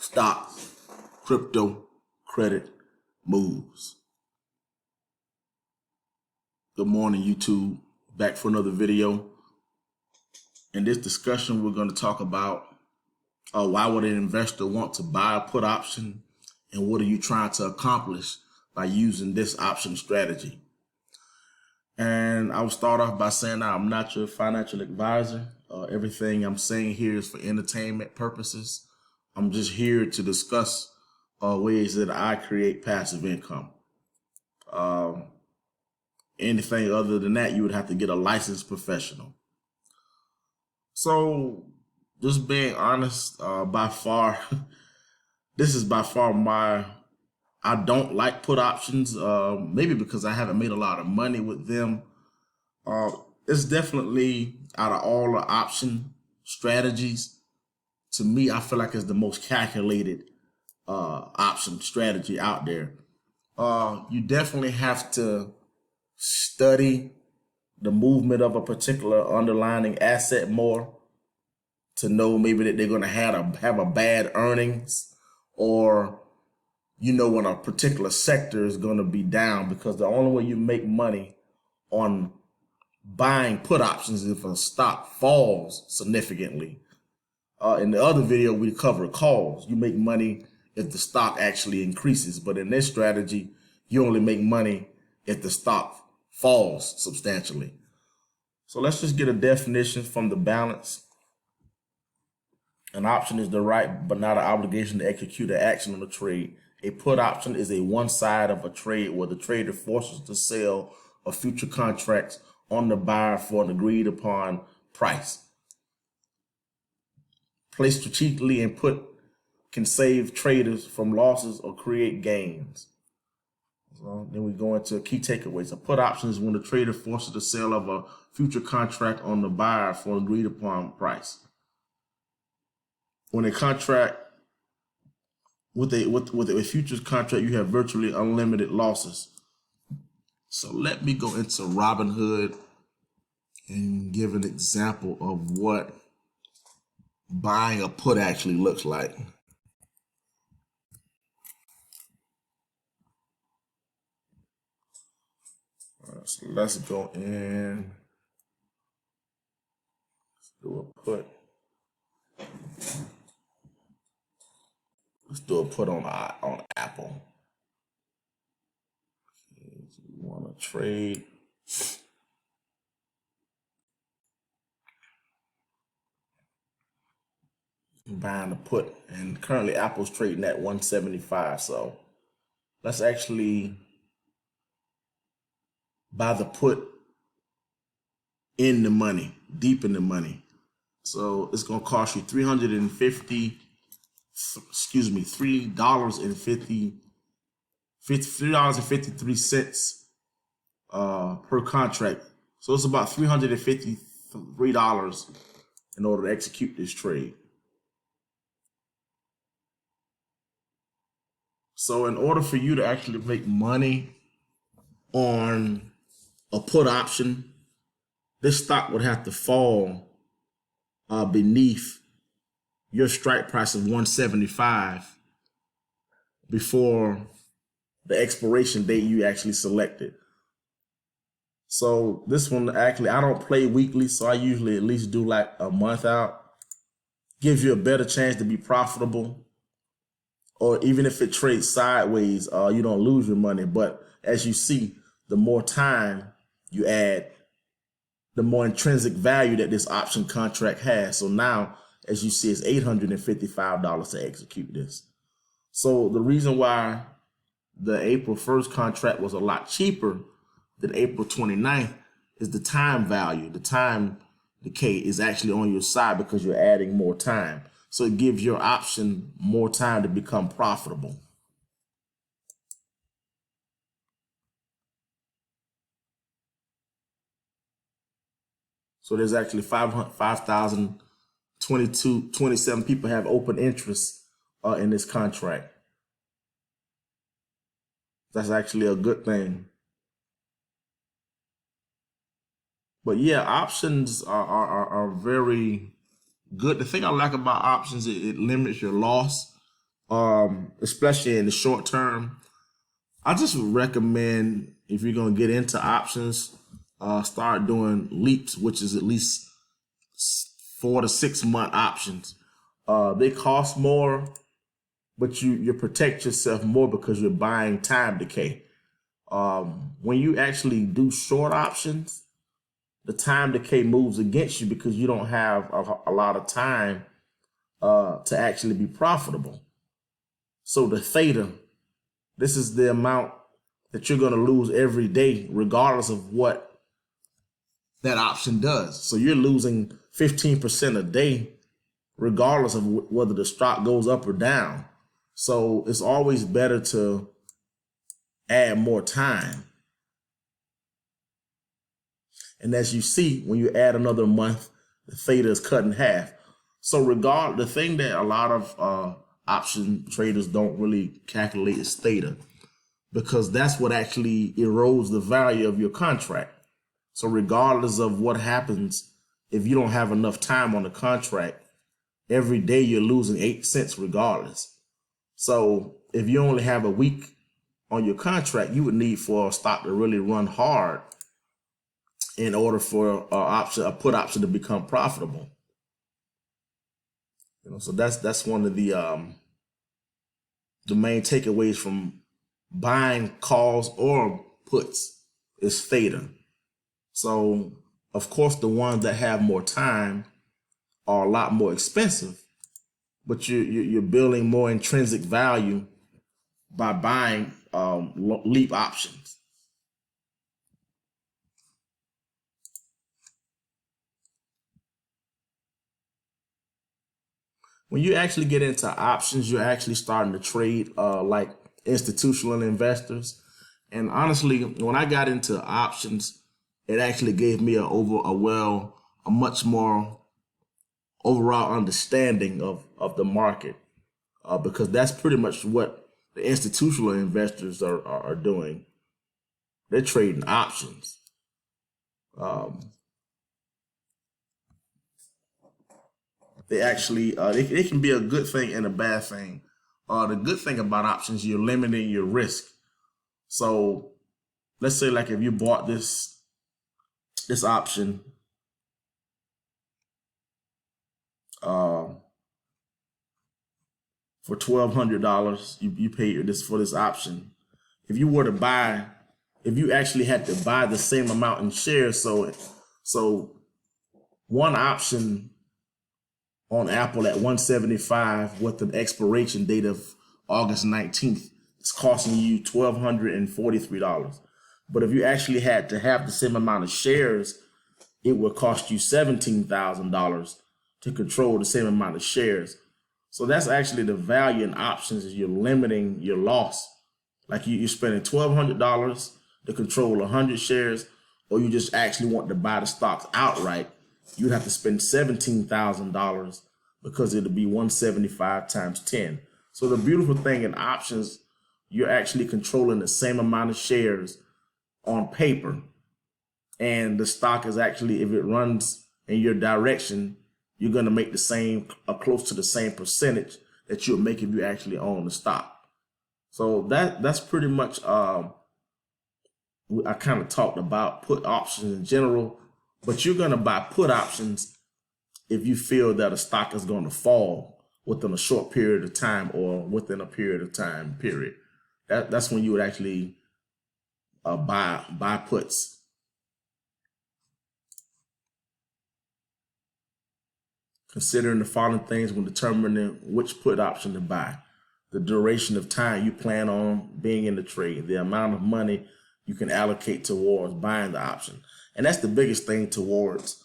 stock, crypto, credit moves. Good morning, YouTube. Back for another video. In this discussion, we're going to talk about why would an investor want to buy a put option, and what are you trying to accomplish by using this option strategy. And I'll start off by saying I'm not your financial advisor. Everything I'm saying here is for entertainment purposes. I'm just here to discuss ways that I create passive income. Anything other than that, you would have to get a licensed professional. So just being honest, by far, this is by far I don't like put options, maybe because I haven't made a lot of money with them. It's definitely, out of all the option strategies, to me, I feel like it's the most calculated option strategy out there. You definitely have to study the movement of a particular underlying asset more to know maybe that they're going to have a bad earnings, or when a particular sector is going to be down, because the only way you make money on buying put options is if a stock falls significantly. In the other video, we covered calls. You make money if the stock actually increases, but in this strategy, you only make money if the stock falls substantially. So let's just get a definition from the balance. An option is the right but not an obligation to execute an action on a trade. A put option is a one side of a trade where the trader forces the sale of future contracts on the buyer for an agreed upon price. Placed strategically, and put can save traders from losses or create gains. So then we go into key takeaways. A put option is when the trader forces the sale of a future contract on the buyer for an agreed upon price. When a contract with a futures contract, you have virtually unlimited losses. So let me go into Robinhood and give an example of what buying a put actually looks like. All right, so let's go in. Let's do a put. Let's do a put on Apple. You want to trade. Buying a put, and currently Apple's trading at 175. So let's actually buy the put in the money, deep in the money. So it's going to cost you $3.53 per contract. So it's about $353 in order to execute this trade. So in order for you to actually make money on a put option, this stock would have to fall beneath your strike price of 175 before the expiration date you actually selected. So this one, actually, I don't play weekly, so I usually at least do like a month out. Gives you a better chance to be profitable. Or even if it trades sideways, you don't lose your money. But as you see, the more time you add, the more intrinsic value that this option contract has. So now, as you see, it's $855 to execute this. So the reason why the April 1st contract was a lot cheaper than April 29th is the time value. The time decay is actually on your side because you're adding more time. So it gives your option more time to become profitable. So there's actually 5,027 people have open interest in this contract. That's actually a good thing. But yeah, options are very good. The thing I like about options, it limits your loss. especially in the short term. I just recommend, if you're gonna get into options, start doing leaps, which is at least 4 to 6 month options. They cost more, but you protect yourself more because you're buying time decay. When you actually do short options, the time decay moves against you because you don't have a lot of time to actually be profitable. So the theta, this is the amount that you're going to lose every day, regardless of what that option does. So you're losing 15% a day, regardless of whether the stock goes up or down. So it's always better to add more time. And as you see, when you add another month, the theta is cut in half. So the thing that a lot of option traders don't really calculate is theta, because that's what actually erodes the value of your contract. So regardless of what happens, if you don't have enough time on the contract, every day you're losing 8 cents regardless. So if you only have a week on your contract, you would need for a stock to really run hard in order for a put option to become profitable. So that's one of the main takeaways from buying calls or puts is theta. So of course the ones that have more time are a lot more expensive, but you're building more intrinsic value by buying leap options. When you actually get into options, you're actually starting to trade like institutional investors. And honestly, when I got into options, it actually gave me a much more overall understanding of the market, because that's pretty much what the institutional investors are doing. They're trading options. They actually they can be a good thing and a bad thing. The good thing about options, you're limiting your risk. So let's say like if you bought this option for $1,200, you paid this for this option. If you were to buy, if you actually had to buy the same amount in shares, so one option on Apple at 175 with an expiration date of August 19th, it's costing you $1,243. But if you actually had to have the same amount of shares, it would cost you $17,000 to control the same amount of shares. So that's actually the value in options, is you're limiting your loss. Like you're spending $1,200 to control 100 shares, or you just actually want to buy the stocks outright, you'd have to spend $17,000 because it'll be 175 times 10. So the beautiful thing in options, you're actually controlling the same amount of shares on paper. And the stock is actually, if it runs in your direction, you're going to make the same, close to the same percentage that you'll make if you actually own the stock. So that's pretty much, I kind of talked about put options in general, but you're going to buy put options if you feel that a stock is going to fall within a short period of time or within a period of time period. That's when you would actually buy puts. Considering the following things when determining which put option to buy: the duration of time you plan on being in the trade, the amount of money you can allocate towards buying the option. And that's the biggest thing towards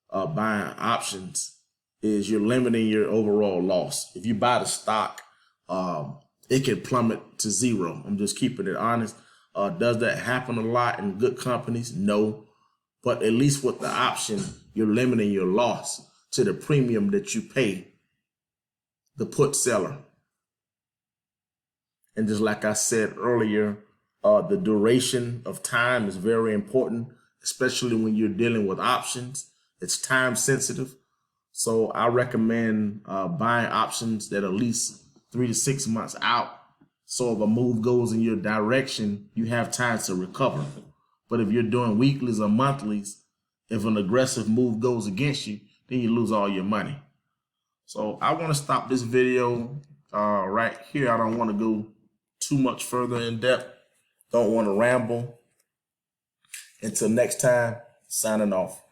buying options, is you're limiting your overall loss. If you buy the stock, it can plummet to zero. I'm just keeping it honest. Does that happen a lot in good companies? No. But at least with the option, you're limiting your loss to the premium that you pay the put seller. And just like I said earlier, the duration of time is very important, especially when you're dealing with options. It's time sensitive. So I recommend buying options that are at least 3 to 6 months out. So if a move goes in your direction, you have time to recover. But if you're doing weeklies or monthlies, if an aggressive move goes against you, then you lose all your money. So I want to stop this video right here. I don't want to go too much further in depth. Don't want to ramble. Until next time, signing off.